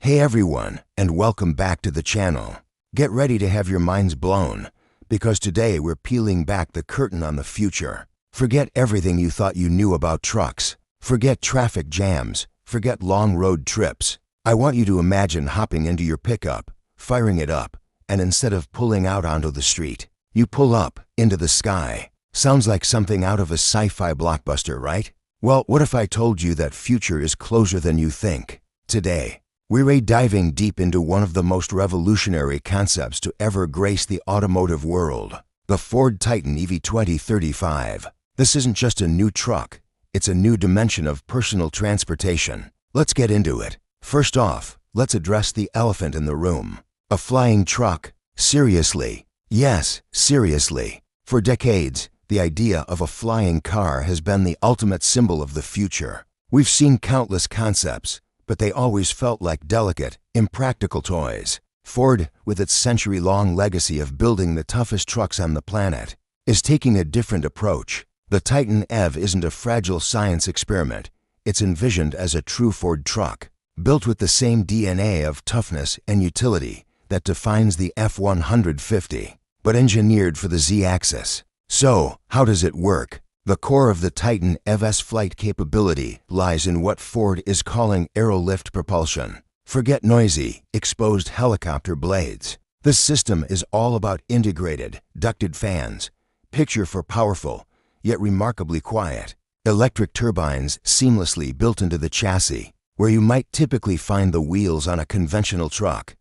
Hey everyone, and welcome back to the channel. Get ready to have your minds blown, because today we're peeling back the curtain on the future. Forget everything you thought you knew about trucks. Forget traffic jams. Forget long road trips. I want you to imagine hopping into your pickup, firing it up, and instead of pulling out onto the street, you pull up into the sky. Sounds like something out of a sci-fi blockbuster, right? Well, what if I told you that future is closer than you think? Today, we're diving deep into one of the most revolutionary concepts to ever grace the automotive world, the Ford Titan EV2035. This isn't just a new truck, it's a new dimension of personal transportation. Let's get into it. First off, let's address the elephant in the room. A flying truck? Seriously? Yes, seriously. For decades, the idea of a flying car has been the ultimate symbol of the future. We've seen countless concepts, but they always felt like delicate, impractical toys. Ford, with its century-long legacy of building the toughest trucks on the planet, is taking a different approach. The Titan EV isn't a fragile science experiment. It's envisioned as a true Ford truck, built with the same DNA of toughness and utility that defines the F-150, but engineered for the Z-axis. So, how does it work? The core of the Titan EV's flight capability lies in what Ford is calling aerolift propulsion. Forget noisy, exposed helicopter blades. This system is all about integrated, ducted fans. Picture for powerful, yet remarkably quiet, electric turbines seamlessly built into the chassis, where you might typically find the wheels on a conventional truck.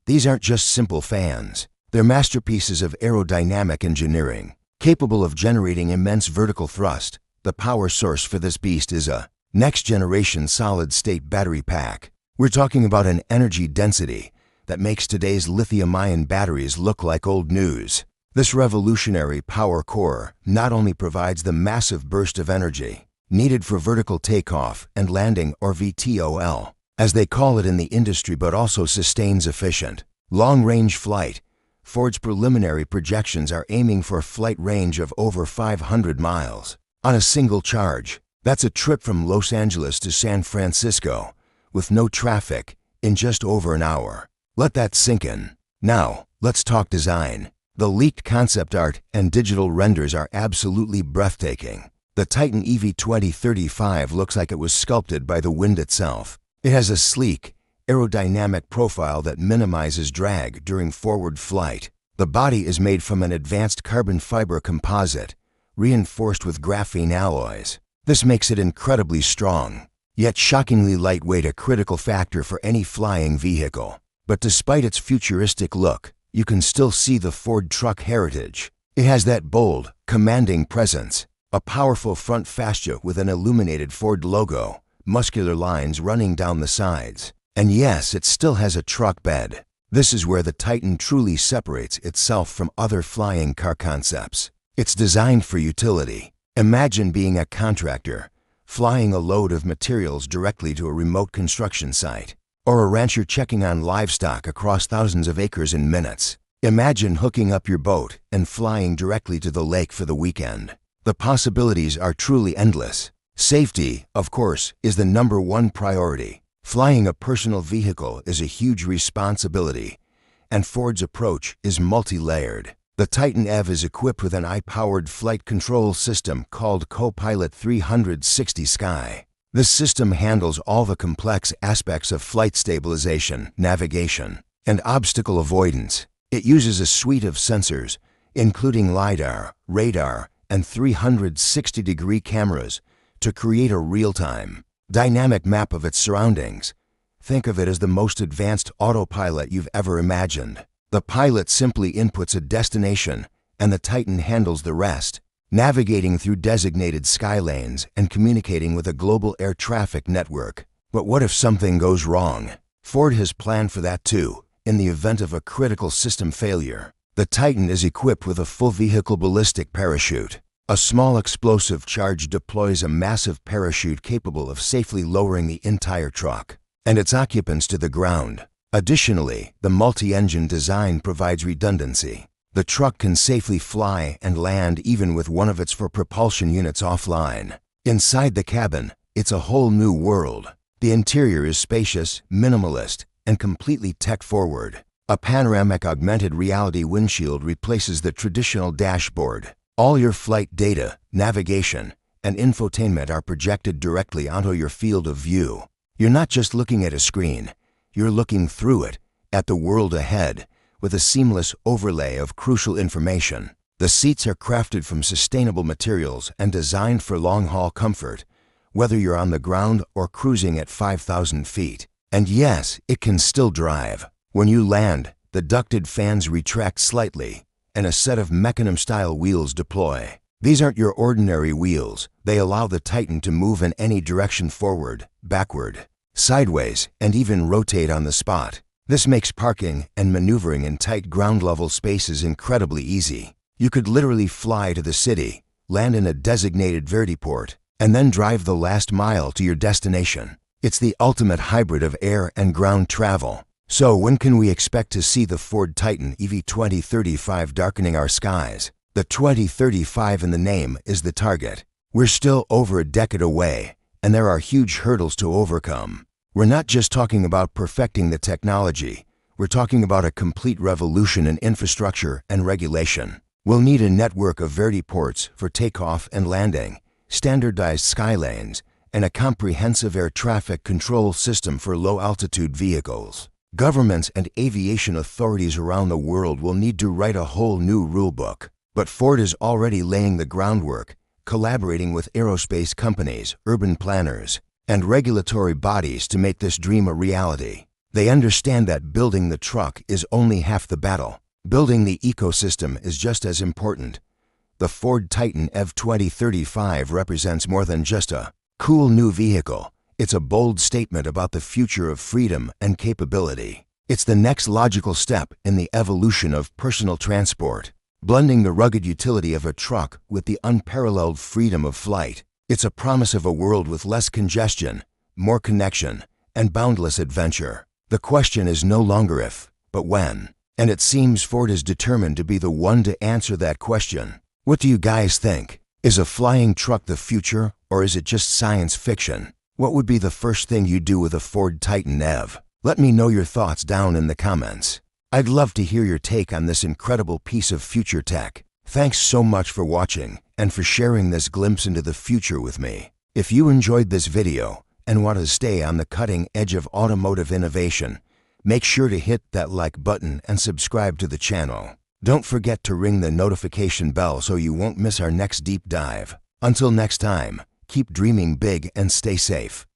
These aren't just simple fans. They're masterpieces of aerodynamic engineering, capable of generating immense vertical thrust. The power source for this beast is a next-generation solid-state battery pack. We're talking about an energy density that makes today's lithium-ion batteries look like old news. This revolutionary power core not only provides the massive burst of energy needed for vertical takeoff and landing, or VTOL, as they call it in the industry, but also sustains efficient, long-range flight. Ford's preliminary projections are aiming for a flight range of over 500 miles on a single charge. That's a trip from Los Angeles to San Francisco, with no traffic, in just over an hour. Let that sink in. Now, let's talk design. The leaked concept art and digital renders are absolutely breathtaking. The Titan EV2035 looks like it was sculpted by the wind itself. It has a sleek, aerodynamic profile that minimizes drag during forward flight. The body is made from an advanced carbon fiber composite, reinforced with graphene alloys. This makes it incredibly strong, yet shockingly lightweight, a critical factor for any flying vehicle. But despite its futuristic look, you can still see the Ford truck heritage. It has that bold, commanding presence, a powerful front fascia with an illuminated Ford logo, muscular lines running down the sides. And yes, it still has a truck bed. This is where the Titan truly separates itself from other flying car concepts. It's designed for utility. Imagine being a contractor, flying a load of materials directly to a remote construction site, or a rancher checking on livestock across thousands of acres in minutes. Imagine hooking up your boat and flying directly to the lake for the weekend. The possibilities are truly endless. Safety, of course, is the #1 priority. Flying a personal vehicle is a huge responsibility, and Ford's approach is multi-layered. The Titan EV is equipped with an AI-powered flight control system called Copilot 360 Sky. This system handles all the complex aspects of flight stabilization, navigation, and obstacle avoidance. It uses a suite of sensors, including LiDAR, radar, and 360-degree cameras, to create a real-time, dynamic map of its surroundings. Think of it as the most advanced autopilot you've ever imagined. The pilot simply inputs a destination, and the Titan handles the rest, navigating through designated sky lanes and communicating with a global air traffic network. But what if something goes wrong? Ford has planned for that too. In the event of a critical system failure, the Titan is equipped with a full vehicle ballistic parachute. A small explosive charge deploys a massive parachute capable of safely lowering the entire truck and its occupants to the ground. Additionally, the multi-engine design provides redundancy. The truck can safely fly and land even with one of its four propulsion units offline. Inside the cabin, it's a whole new world. The interior is spacious, minimalist, and completely tech-forward. A panoramic augmented reality windshield replaces the traditional dashboard. All your flight data, navigation, and infotainment are projected directly onto your field of view. You're not just looking at a screen, you're looking through it, at the world ahead, with a seamless overlay of crucial information. The seats are crafted from sustainable materials and designed for long-haul comfort, whether you're on the ground or cruising at 5,000 feet. And yes, it can still drive. When you land, the ducted fans retract slightly, and a set of mechanism-style wheels deploy. These aren't your ordinary wheels. They allow the Titan to move in any direction forward, backward, sideways, and even rotate on the spot. This makes parking and maneuvering in tight ground-level spaces incredibly easy. You could literally fly to the city, land in a designated vertiport, and then drive the last mile to your destination. It's the ultimate hybrid of air and ground travel. So when can we expect to see the Ford Titan EV 2035 darkening our skies? The 2035 in the name is the target. We're still over a decade away, and there are huge hurdles to overcome. We're not just talking about perfecting the technology. We're talking about a complete revolution in infrastructure and regulation. We'll need a network of vertiports for takeoff and landing, standardized sky lanes, and a comprehensive air traffic control system for low-altitude vehicles. Governments and aviation authorities around the world will need to write a whole new rulebook. But Ford is already laying the groundwork, collaborating with aerospace companies, urban planners, and regulatory bodies to make this dream a reality. They understand that building the truck is only half the battle. Building the ecosystem is just as important. The Ford Titan EV 2035 represents more than just a cool new vehicle. It's a bold statement about the future of freedom and capability. It's the next logical step in the evolution of personal transport, blending the rugged utility of a truck with the unparalleled freedom of flight. It's a promise of a world with less congestion, more connection, and boundless adventure. The question is no longer if, but when. And it seems Ford is determined to be the one to answer that question. What do you guys think? Is a flying truck the future, or is it just science fiction? What would be the first thing you do with a Ford Titan EV? Let me know your thoughts down in the comments. I'd love to hear your take on this incredible piece of future tech. Thanks so much for watching and for sharing this glimpse into the future with me. If you enjoyed this video and want to stay on the cutting edge of automotive innovation, make sure to hit that like button and subscribe to the channel. Don't forget to ring the notification bell so you won't miss our next deep dive. Until next time, keep dreaming big and stay safe.